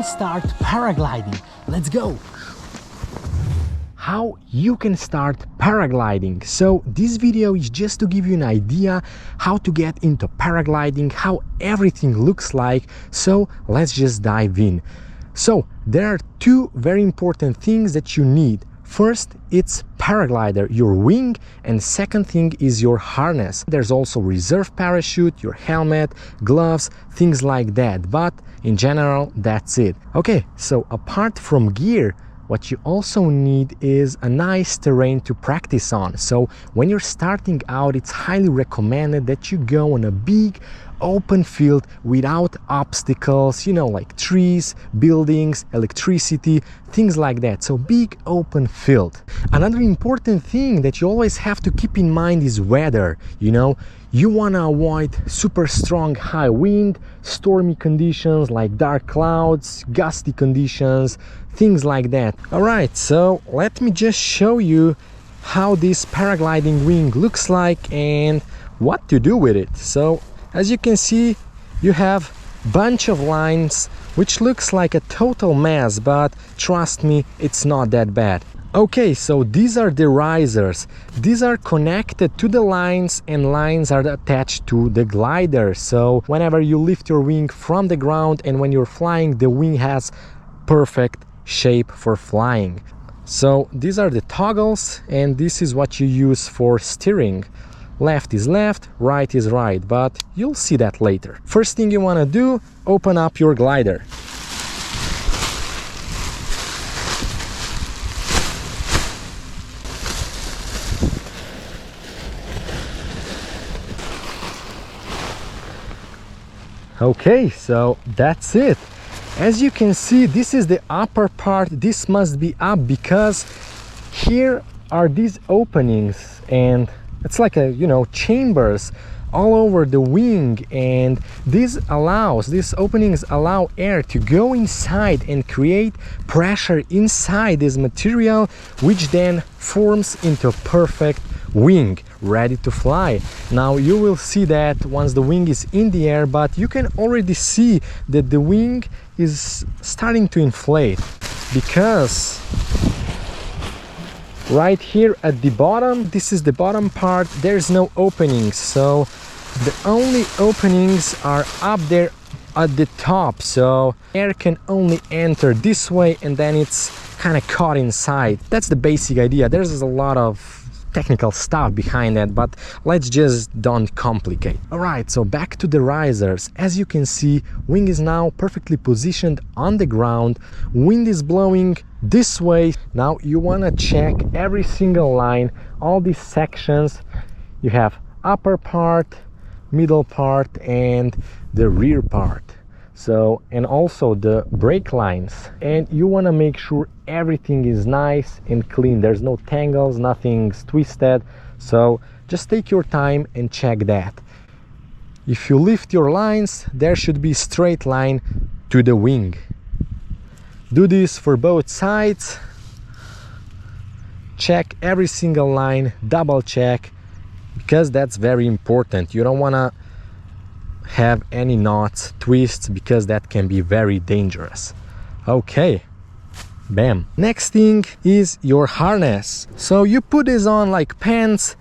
start paragliding. Let's go! How you can start paragliding. So this video is just to give you an idea how to get into paragliding, how everything looks like. So let's just dive in. So there are two very important things that you need. First, it's paraglider, your wing, and second thing is your harness. There's also reserve parachute, your helmet, gloves, things like that, but in general, that's it. Okay, so apart from gear, what you also need is a nice terrain to practice on. So when you're starting out, it's highly recommended that you go on a big open field without obstacles, you know, like trees, buildings, electricity, things like that. So big open field. Another important thing that you always have to keep in mind is weather. You know, you want to avoid super strong high wind, stormy conditions like dark clouds, gusty conditions, things like that. All right, so let me just show you how this paragliding wing looks like and what to do with it. So as you can see, you have a bunch of lines, which looks like a total mess, but trust me, it's not that bad. Okay, so these are the risers. These are connected to the lines and lines are attached to the glider. So whenever you lift your wing from the ground and when you're flying, the wing has perfect shape for flying. So these are the toggles and this is what you use for steering. Left is left, right is right, but you'll see that later. First thing you want to do, open up your glider. Okay, so that's it. As you can see, this is the upper part. This must be up because here are these openings and it's like a, you know, chambers all over the wing, and these openings allow air to go inside and create pressure inside this material, which then forms into a perfect wing ready to fly. Now you will see that once the wing is in the air, but you can already see that the wing is starting to inflate because right here at the bottom, this is the bottom part, there's no openings, so the only openings are up there at the top, so air can only enter this way and then it's kind of caught inside. That's the basic idea. There's a lot of technical stuff behind that, but let's just don't complicate. All right, so back to the risers. As you can see, wing is now perfectly positioned on the ground. Wind is blowing this way. Now you want to check every single line, all these sections. You have upper part, middle part, and the rear part. So, and also the brake lines, and you want to make sure everything is nice and clean. There's no tangles, nothing's twisted, so just take your time and check that. If you lift your lines, there should be a straight line to the wing. Do this for both sides. Check every single line, double check, because that's very important. You don't want to have any knots, twists, because that can be very dangerous. Okay, bam. Next thing is your harness. So you put this on like pants,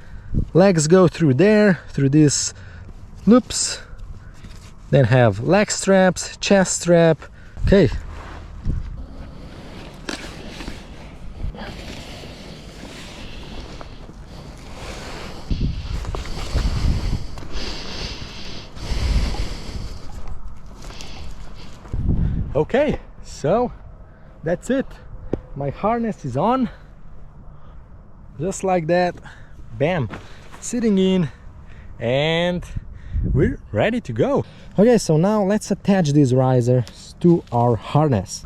legs go through there, through these loops, then have leg straps, chest strap. Okay. Okay, so that's it. My harness is on, just like that. Bam, sitting in, and we're ready to go. Okay, so now let's attach these risers to our harness.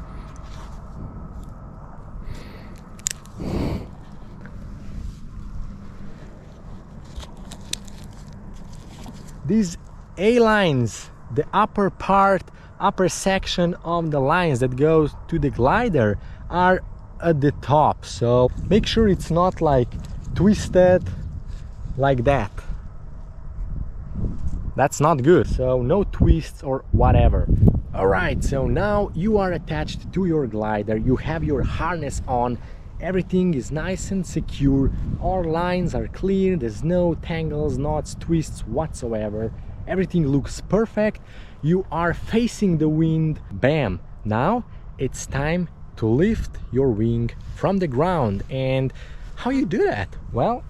These A-lines, the upper part, upper section of the lines that goes to the glider are at the top, so make sure it's not like twisted like that. That's not good, so no twists or whatever. Alright, so now you are attached to your glider, you have your harness on, everything is nice and secure, all lines are clear, there's no tangles, knots, twists whatsoever, everything looks perfect, you are facing the wind, bam! Now it's time to lift your wing from the ground. And how you do that? Well,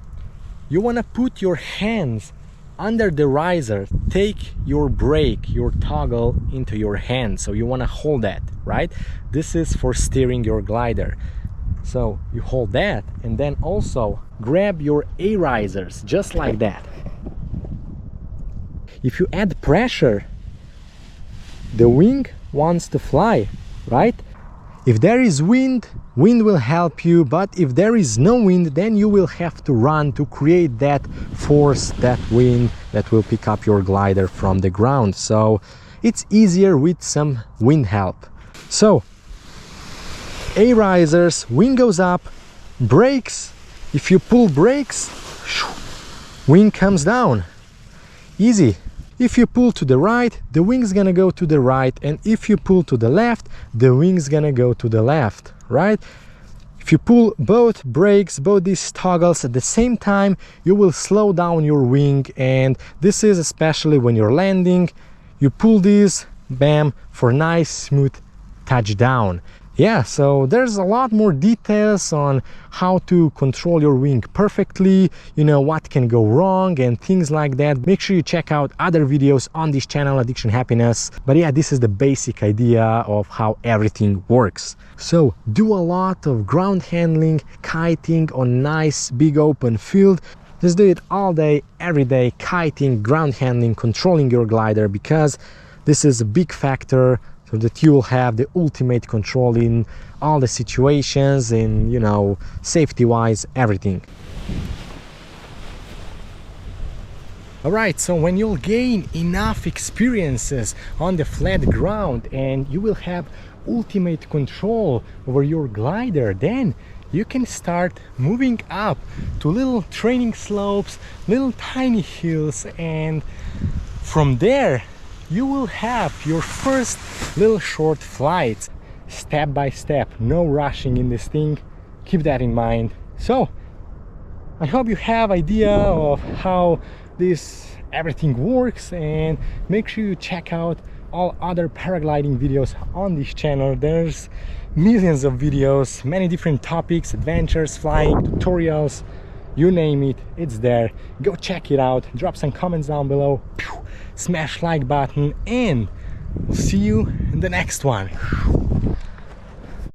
you want to put your hands under the riser, take your brake, your toggle into your hand, so you want to hold that, right? This is for steering your glider. So you hold that and then also grab your A risers just like that. If you add pressure, the wing wants to fly, right? If there is wind, wind will help you, but if there is no wind, then you will have to run to create that force, that wind that will pick up your glider from the ground. So it's easier with some wind help. So A risers, wing goes up, brakes, if you pull brakes, wing comes down. Easy. If you pull to the right, the wing's gonna go to the right, and if you pull to the left, the wing's gonna go to the left, right? If you pull both brakes, both these toggles at the same time, you will slow down your wing, and this is especially when you're landing. You pull these, bam, for nice smooth touchdown. Yeah, so there's a lot more details on how to control your wing perfectly, you know, what can go wrong and things like that. Make sure you check out other videos on this channel, Addiction Happiness. But yeah, this is the basic idea of how everything works. So do a lot of ground handling, kiting on nice big open field. Just do it all day, every day, kiting, ground handling, controlling your glider, because this is a big factor, so that you will have the ultimate control in all the situations, in, you know, safety wise, everything. Alright, so when you'll gain enough experiences on the flat ground and you will have ultimate control over your glider, then you can start moving up to little training slopes, little tiny hills, and from there you will have your first little short flights, step by step, no rushing in this thing, keep that in mind. So I hope you have idea of how this everything works, and make sure you check out all other paragliding videos on this channel. There's millions of videos, many different topics, adventures, flying, tutorials, you name it, it's there. Go check it out, drop some comments down below, smash like button, and we'll see you in the next one.